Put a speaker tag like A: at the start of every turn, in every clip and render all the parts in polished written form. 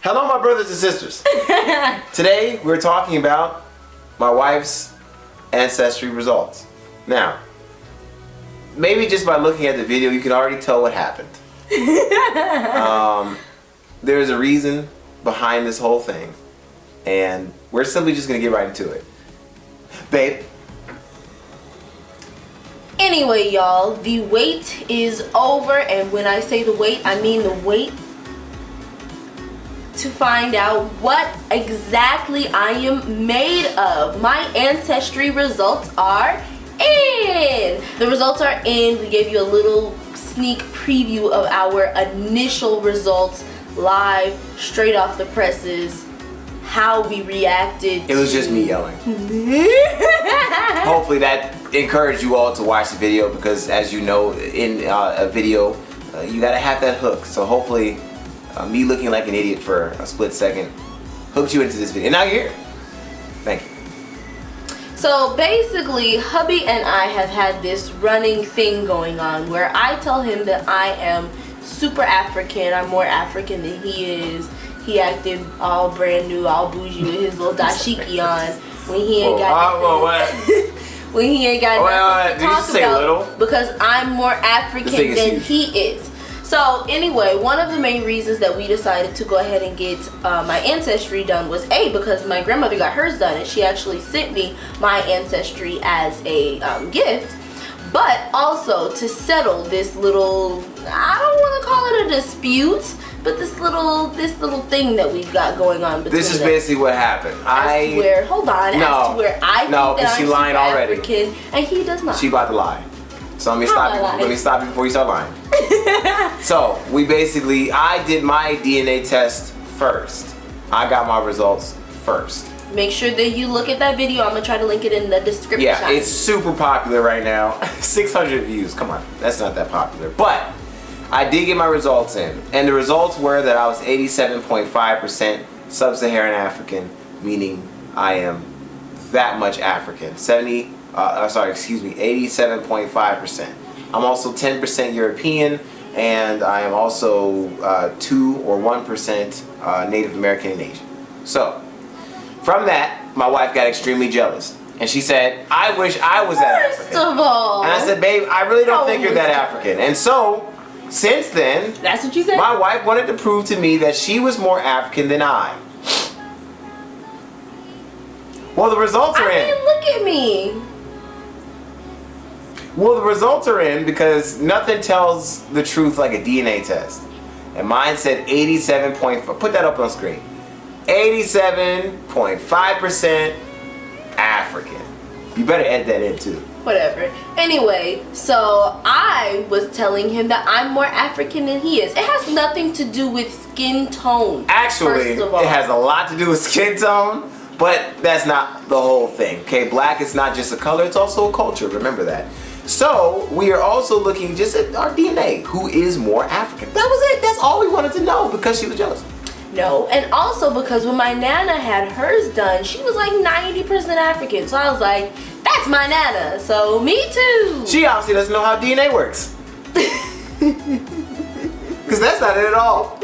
A: Hello, my brothers and sisters. Today we're talking about my wife's ancestry results. Now, maybe just by looking at the video you can already tell what happened. There's a reason behind this whole thing, and we're simply just gonna get right into it. Babe.
B: Anyway, y'all, the wait is over, and when I say the wait, I mean the wait to find out what exactly I am made of. My ancestry results are in. The results are in. We gave you a little sneak preview of our initial results live, straight off the presses, how we reacted.
A: It was just me yelling. Hopefully that encouraged you all to watch the video, because as you know, in a video, you gotta have that hook. So hopefully me looking like an idiot for a split second hooked you into this video. And now you're here. Thank you.
B: So basically, hubby and I have had this running thing going on where I tell him that I am super African. I'm more African than he is. He acted all brand new, all bougie with his little dashiki on when he ain't got when he ain't got nothing to talk about, because I'm more African than he is. So anyway, one of the main reasons that we decided to go ahead and get my ancestry done was because my grandmother got hers done, and she actually sent me my ancestry as a gift, but also to settle this little, I don't want to call it a dispute, but this little thing that we've got going on between us.
A: This is basically what happened.
B: As to where I think that I'm
A: lying
B: super
A: already.
B: African and he does not.
A: She about to lie. So let me stop you before you start lying. So I did my DNA test first. I got my results first.
B: Make sure that you look at that video. I'm gonna try to link it in the description.
A: Yeah, it's super popular right now. 600 views. Come on, that's not that popular. But I did get my results in, and the results were that I was 87.5% sub-Saharan African, meaning I am that much African. 87.5%. I'm also 10% European, and I am also 2 or 1% Native American and Asian. So, from that, my wife got extremely jealous, and she said, "I wish I was that African."
B: First of all,
A: and I said, "Babe, I really don't think you're that African." And so, since then,
B: that's what you said.
A: My wife wanted to prove to me that she was more African than I. Well, the results are in.
B: Look at me.
A: Well, the results are in because nothing tells the truth like a DNA test. And mine said 87.5. Put that up on screen. 87.5% African. You better edit that in too.
B: Whatever. Anyway, so I was telling him that I'm more African than he is. It has nothing to do with skin tone.
A: Actually, it has a lot to do with skin tone, but that's not the whole thing. Okay, black is not just a color, it's also a culture. Remember that. So we are also looking just at our DNA. Who is more African? That was it. That's all we wanted to know, because she was jealous.
B: No, and also because when my Nana had hers done, she was like 90% African. So I was like, that's my Nana, so me too.
A: She obviously doesn't know how DNA works. Because that's not it at all.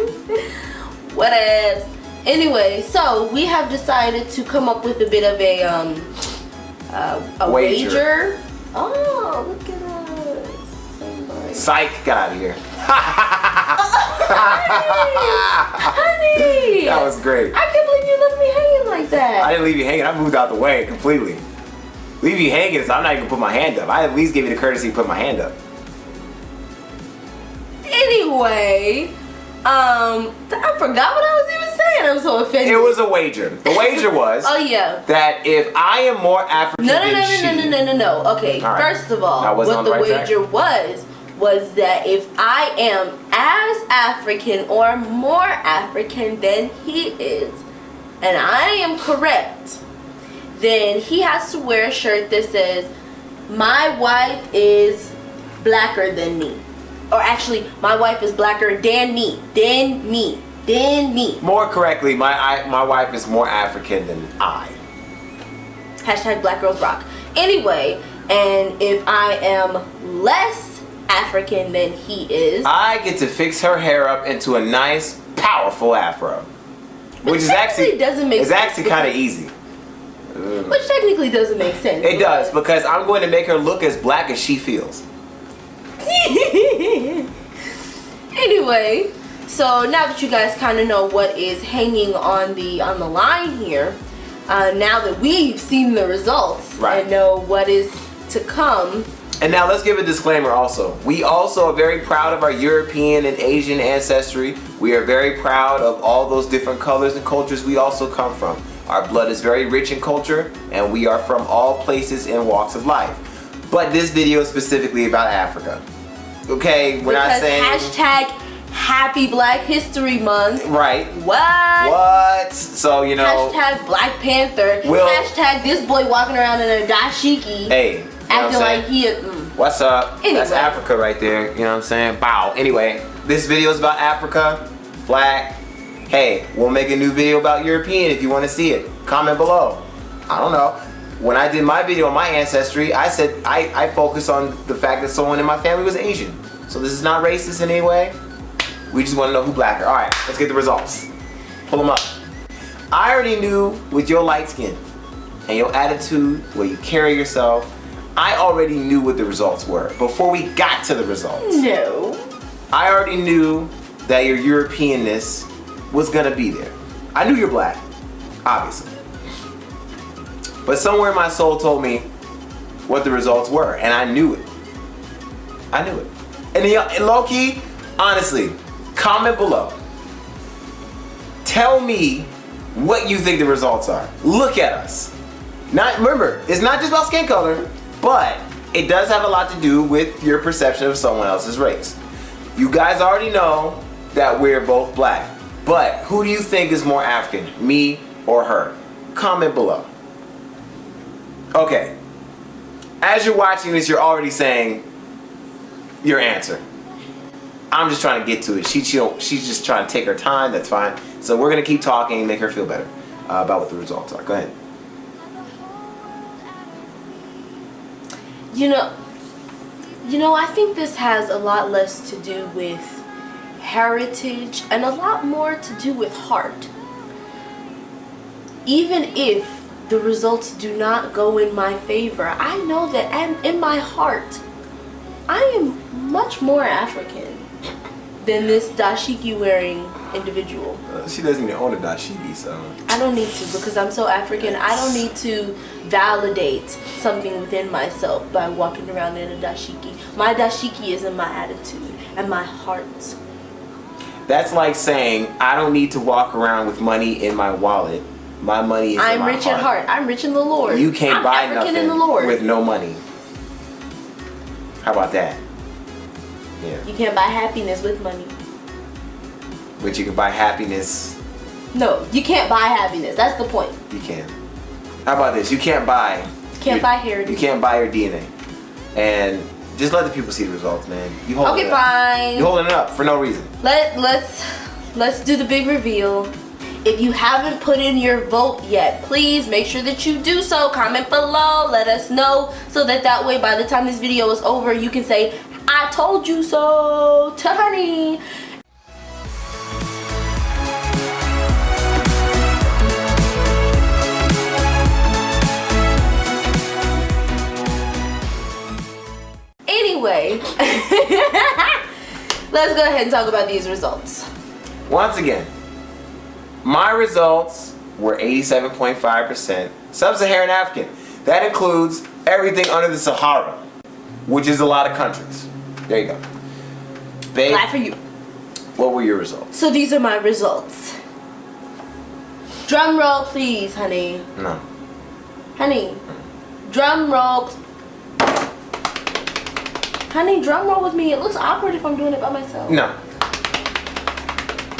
B: Whatevs. Anyway, so we have decided to come up with a bit of a wager. Oh, look at us.
A: Psych, get out of here.
B: Honey!
A: That was great.
B: I can't believe you left me hanging like that.
A: I didn't leave you hanging. I moved out the way completely. Leave you hanging, so I'm not even gonna put my hand up. I at least gave you the courtesy to put my hand up.
B: Anyway, I forgot what I was even saying. I'm so offended.
A: It was a wager. The wager was
B: oh yeah,
A: that if I am more African
B: no. Okay,
A: All right.
B: first of all,
A: I wasn't
B: what
A: on
B: the
A: the right
B: wager was that if I am as African or more African than he is, and I am correct, then he has to wear a shirt that says, "My wife is blacker than me." Or actually, "My wife is blacker than me. Than me. Than me."
A: More correctly, my wife is more African than I.
B: Hashtag Black Girls Rock. Anyway, and if I am less African than he is,
A: I get to fix her hair up into a nice, powerful afro. Which is actually
B: doesn't make
A: it's
B: sense
A: actually kind of easy.
B: which technically doesn't make sense.
A: It does, because I'm going to make her look as black as she feels.
B: Anyway, so now that you guys kind of know what is hanging on the line here, now that we've seen the results
A: Right.
B: and know what is to come.
A: And now let's give a disclaimer also. We also are very proud of our European and Asian ancestry. We are very proud of all those different colors and cultures we also come from. Our blood is very rich in culture, and we are from all places and walks of life. But this video is specifically about Africa. Okay, we're not saying...
B: hashtag Happy Black History Month.
A: Right.
B: What?
A: So, you know...
B: Hashtag Black Panther. Hashtag this boy walking around in a dashiki.
A: Hey.
B: Acting like he
A: What's up?
B: Anyway.
A: That's Africa right there. You know what I'm saying? Bow. Anyway, this video is about Africa, black. Hey, we'll make a new video about European if you want to see it. Comment below. I don't know. When I did my video on my ancestry, I said I focused on the fact that someone in my family was Asian. So this is not racist in any way. We just want to know who blacker. All right, let's get the results. Pull them up. I already knew with your light skin and your attitude, the way you carry yourself, I already knew what the results were before we got to the results.
B: No.
A: I already knew that your Europeanness was gonna be there. I knew you're black, obviously. But somewhere in my soul told me what the results were, and I knew it. I knew it. And low-key, honestly, comment below. Tell me what you think the results are. Look at us. Remember, it's not just about skin color, but it does have a lot to do with your perception of someone else's race. You guys already know that we're both black, but who do you think is more African, me or her? Comment below. Okay, as you're watching this, you're already saying your answer. I'm just trying to get to it. She's just trying to take her time. That's fine. So we're gonna keep talking and make her feel better about what the results are. Go ahead.
B: You know, I think this has a lot less to do with heritage and a lot more to do with heart. Even if the results do not go in my favor, I know that in my heart, I am much more African than this dashiki wearing individual.
A: She doesn't even own a dashiki, so...
B: I don't need to, because I'm so African. I don't need to validate something within myself by walking around in a dashiki. My dashiki is in my attitude and my heart.
A: That's like saying, I don't need to walk around with money in my wallet. My money is in my heart.
B: I'm rich at heart. I'm rich in the Lord.
A: You can't buy
B: African
A: nothing
B: in the Lord.
A: with no money. How about that? Yeah.
B: You can't buy happiness with money.
A: But you can buy happiness.
B: No, you can't buy happiness. That's the point.
A: You can. How about this? You can't buy.
B: Buy heritage.
A: You can't buy your DNA. And just let the people see the results, man. You holding
B: Okay,
A: it up.
B: fine.
A: You're holding it up for no reason.
B: Let's do the big reveal. If you haven't put in your vote yet, please make sure that you do so. Comment below, let us know, so that way by the time this video is over, you can say, I told you so to honey. Anyway, let's go ahead and talk about these results.
A: Once again, my results were 87.5% Sub-Saharan African. That includes everything under the Sahara, which is a lot of countries. There you go. Babe,
B: Glad for you.
A: What were your results?
B: So these are my results. Drum roll, please, honey.
A: No.
B: Honey, drum roll. Honey, drum roll with me. It looks awkward if I'm doing it by myself.
A: No.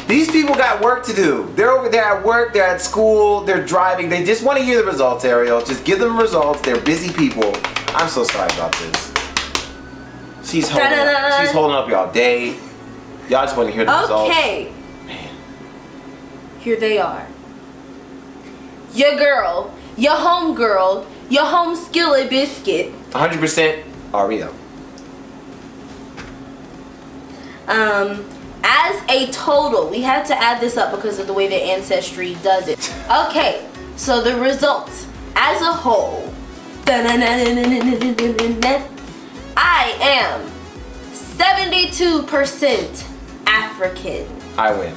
A: These people got work to do. They're over there at work, they're at school, they're driving. They just want to hear the results, Ariel. Just give them results. They're busy people. I'm so sorry about this. She's holding up y'all day. Y'all just want to hear the results.
B: Okay.
A: Man.
B: Here they are. Your girl, your home girl, your home skillet biscuit.
A: 100% Ariel.
B: As a total, we had to add this up because of the way that Ancestry does it. Okay, so the results as a whole. I am 72% African.
A: I win.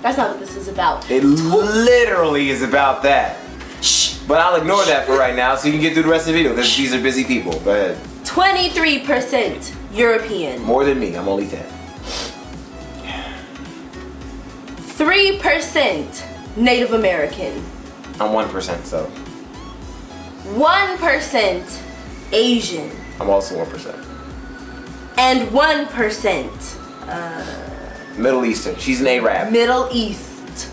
B: That's not what this is about.
A: It literally is about that. Shh. But I'll ignore that for right now so you can get through the rest of the video because these are busy people. Go ahead.
B: 23% European.
A: More than me. I'm only 10.
B: 3% Native American.
A: I'm 1%, so
B: 1% Asian.
A: I'm also 1%.
B: And 1%
A: Middle Eastern. She's an Arab.
B: Middle East.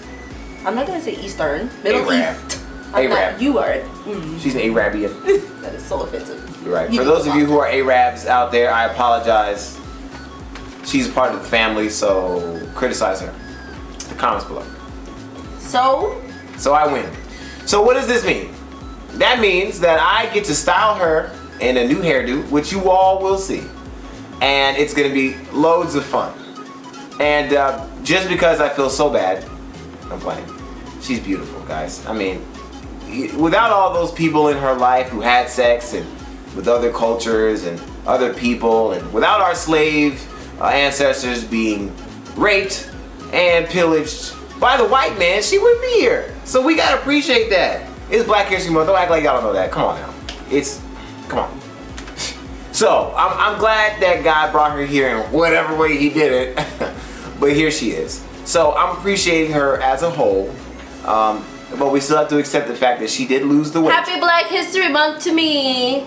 B: I'm not gonna say Eastern. Middle
A: Arab.
B: East.
A: Arab.
B: You are.
A: She's an Arabian.
B: That is so offensive.
A: You're right. For those of you who are Arabs out there, I apologize. She's a part of the family, so criticize her. The comments below. So I win. So what does this mean? That means that I get to style her in a new hairdo, which you all will see. And it's gonna be loads of fun. And just because I feel so bad, I'm playing. She's beautiful, guys. I mean, without all those people in her life who had sex and with other cultures and other people, and without our slave ancestors being raped and pillaged by the white man, she wouldn't be here. So we gotta appreciate that. It's Black History Month. Don't act like y'all don't know that. Come on now. Come on. So I'm glad that God brought her here in whatever way He did it. But here she is. So I'm appreciating her as a whole. But we still have to accept the fact that she did lose the wager.
B: Happy Black History Month to me.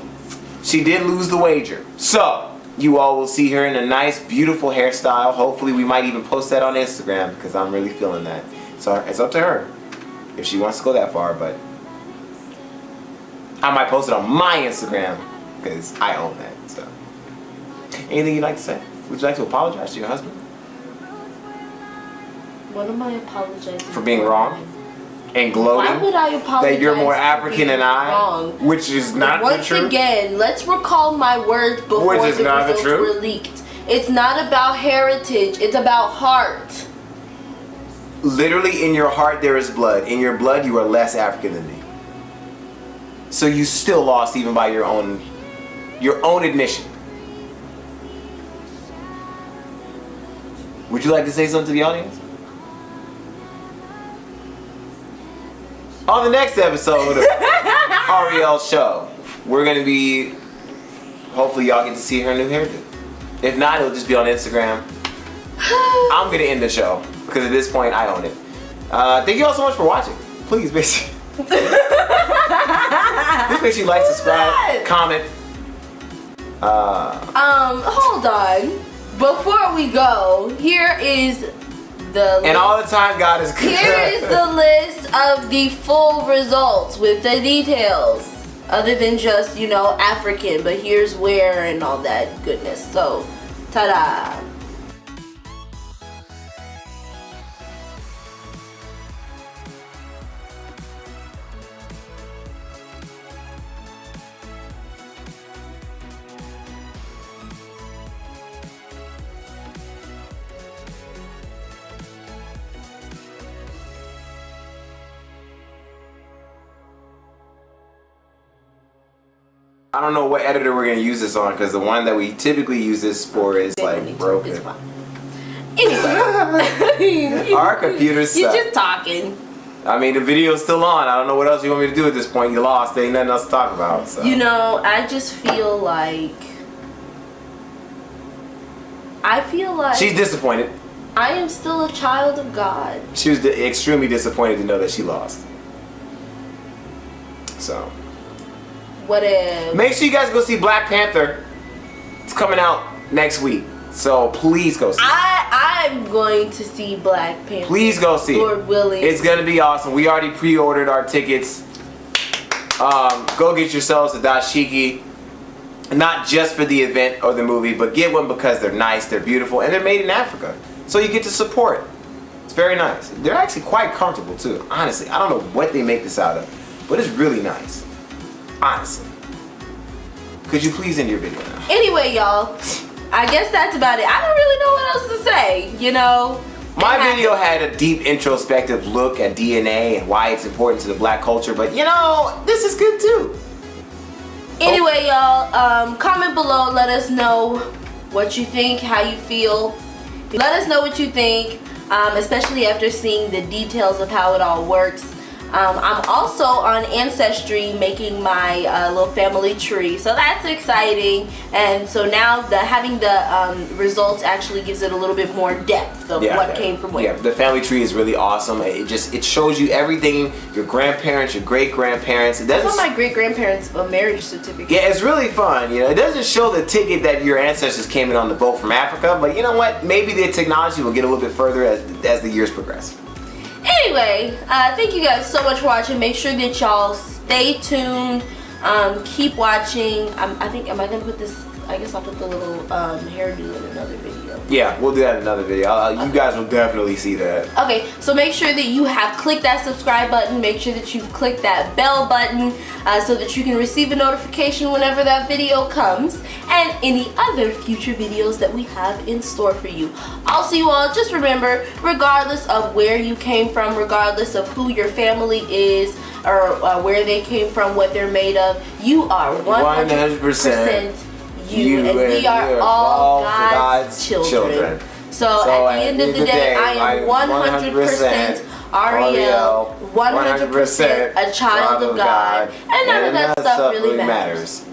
A: She did lose the wager. So you all will see her in a nice, beautiful hairstyle. Hopefully we might even post that on Instagram because I'm really feeling that. So it's up to her if she wants to go that far. But I might post it on my Instagram because I own that. So anything you'd like to say? Would you like to apologize to your husband?
B: What am I apologizing
A: for being wrong and gloating?
B: Why would I apologize
A: that you're more African than I,
B: wrong?
A: which is not the truth.
B: Once again, let's recall my words before
A: Which is
B: the
A: not the
B: results
A: truth.
B: were leaked. It's not about heritage. It's about heart.
A: Literally, in your heart there is blood. In your blood, you are less African than me. So you still lost even by your own admission. Would you like to say something to the audience? On the next episode of Ariel's show, we're going to be, hopefully y'all get to see her new hairdo. If not, it'll just be on Instagram. I'm going to end the show because at this point I own it. Thank you all so much for watching. Please make sure you like, subscribe, comment.
B: Hold on. Before we go, here is the
A: and all the time God is good.
B: Here is the list of the full results with the details. Other than just, African, but here's where and all that goodness. So, ta-da.
A: I don't know what editor we're gonna use this on because the one that we typically use this for is like broken.
B: Anyway,
A: our computers suck.
B: You're just talking.
A: I mean, the video's still on. I don't know what else you want me to do at this point. You lost. There ain't nothing else to talk about. So.
B: I just feel like I feel like
A: She's disappointed.
B: I am still a child of God.
A: She was extremely disappointed to know that she lost. So,
B: Whatever.
A: make sure you guys go see Black Panther. It's coming out next week. So please go see it.
B: I'm going to see Black Panther.
A: Please go see
B: Lord
A: it.
B: willing.
A: It's gonna be awesome. We already pre-ordered our tickets. Go get yourselves a dashiki. Not just for the event or the movie, but get one because they're nice, they're beautiful, and they're made in Africa. So you get to support. It's very nice. They're actually quite comfortable too. Honestly, I don't know what they make this out of, but it's really nice. Honestly. Could you please end your video now?
B: Anyway, y'all, I guess that's about it. I don't really know what else to say, you know.
A: My video had a deep introspective look at DNA and why it's important to the black culture, but you know, this is good too.
B: Anyway, y'all, comment below, let us know what you think, how you feel. Let us know what you think, especially after seeing the details of how it all works. I'm also on Ancestry making my little family tree, so that's exciting. And so now having the results actually gives it a little bit more depth of what came from where.
A: Yeah, the family tree is really awesome. It shows you everything, your grandparents, your great grandparents. It doesn't.
B: I saw my great grandparents' marriage certificate.
A: Yeah, it's really fun. You know, it doesn't show the ticket that your ancestors came in on the boat from Africa, but you know what? Maybe the technology will get a little bit further as the years progress.
B: Anyway, thank you guys so much for watching. Make sure that y'all stay tuned. Keep watching. I think, am I gonna put this? I guess I'll put the little hairdo in another video.
A: Yeah, we'll do that in another video. You guys will definitely see that.
B: Okay, so make sure that you have clicked that subscribe button. Make sure that you've clicked that bell button so that you can receive a notification whenever that video comes and any other future videos that we have in store for you. Also, you all, just remember, regardless of where you came from, regardless of who your family is, or where they came from, what they're made of, you are 100% you, and we are all God's children. So at the end of the day, I am 100% Ariel, 100% a child of God, and none of that stuff really matters.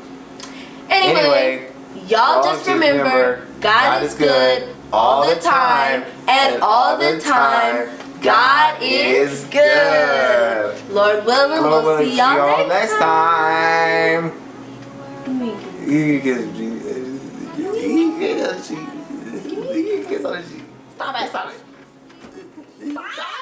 B: Anyway, y'all just remember, God is good all the time, and all the time, God is good. Lord willing, we'll see y'all next time. You can kiss on the cheek. Stop it.